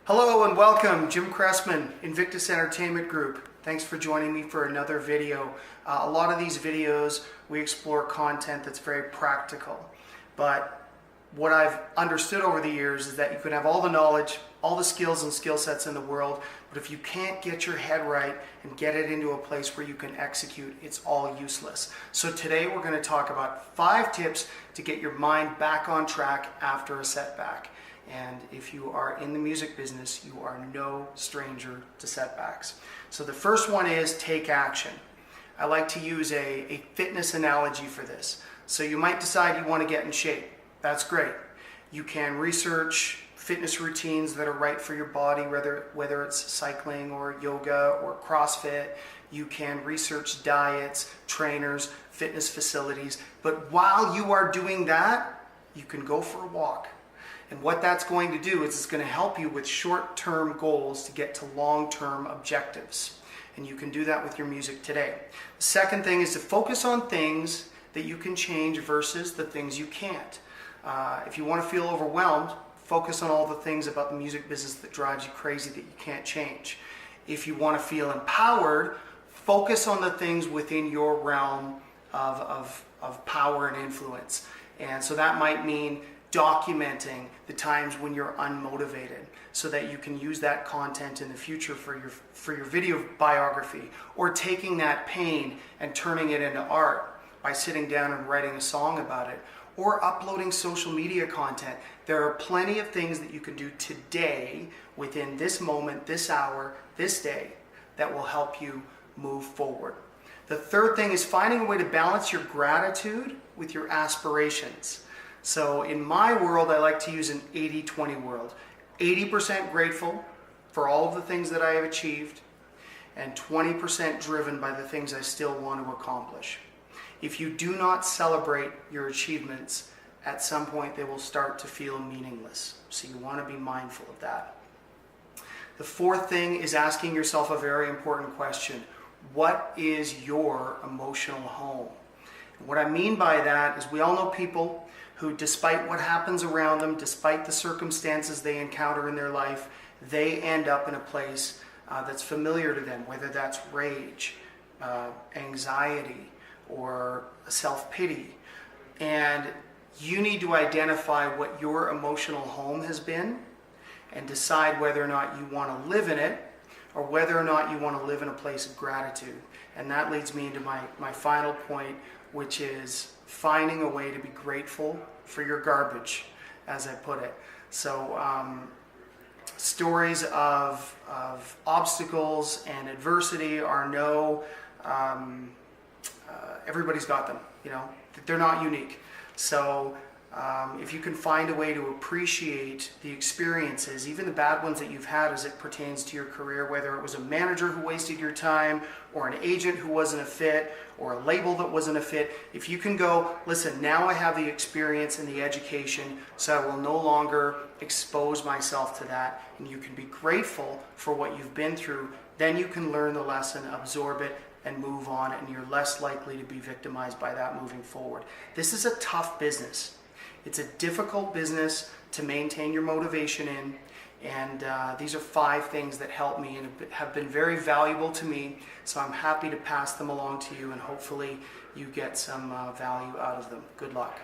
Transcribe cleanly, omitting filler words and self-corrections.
Hello and welcome, Jim Cressman, Invictus Entertainment Group. Thanks for joining me for another video. A lot of these videos, we explore content that's very practical. But what I've understood over the years is that you can have all the knowledge, all the skills and skill sets in the world, but if you can't get your head right and get it into a place where you can execute, it's all useless. So today we're going to talk about 5 tips to get your mind back on track after a setback. And if you are in the music business, you are no stranger to setbacks. So the first one is take action. I like to use a fitness analogy for this. So you might decide you want to get in shape. That's great. You can research fitness routines that are right for your body, whether it's cycling or yoga or CrossFit. You can research diets, trainers, fitness facilities. But while you are doing that, you can go for a walk. And what that's going to do is it's going to help you with short-term goals to get to long-term objectives. And you can do that with your music today. The second thing is to focus on things that you can change versus the things you can't. If you want to feel overwhelmed, focus on all the things about the music business that drives you crazy that you can't change. If you want to feel empowered, focus on the things within your realm of power and influence. And so that might mean documenting the times when you're unmotivated so that you can use that content in the future for your video biography, or taking that pain and turning it into art by sitting down and writing a song about it, or uploading social media content. There are plenty of things that you can do today within this moment, this hour, this day that will help you move forward. The third thing is finding a way to balance your gratitude with your aspirations. So in my world, I like to use an 80-20 world. 80% grateful for all of the things that I have achieved, and 20% driven by the things I still want to accomplish. If you do not celebrate your achievements, at some point they will start to feel meaningless. So you want to be mindful of that. The fourth thing is asking yourself a very important question. What is your emotional home? And what I mean by that is we all know people who, despite what happens around them, despite the circumstances they encounter in their life, they end up in a place that's familiar to them, whether that's rage, anxiety, or self-pity. And you need to identify what your emotional home has been and decide whether or not you want to live in it, or whether or not you want to live in a place of gratitude. And that leads me into my final point, which is finding a way to be grateful for your garbage, as I put it. So stories of obstacles and adversity are everybody's got them, they're not unique. So if you can find a way to appreciate the experiences, even the bad ones that you've had as it pertains to your career, whether it was a manager who wasted your time, or an agent who wasn't a fit, or a label that wasn't a fit, if you can go, listen, now I have the experience and the education, so I will no longer expose myself to that, and you can be grateful for what you've been through, then you can learn the lesson, absorb it, and move on, and you're less likely to be victimized by that moving forward. This is a tough business. It's a difficult business to maintain your motivation in, and these are 5 things that help me and have been very valuable to me, so I'm happy to pass them along to you, and hopefully you get some value out of them. Good luck.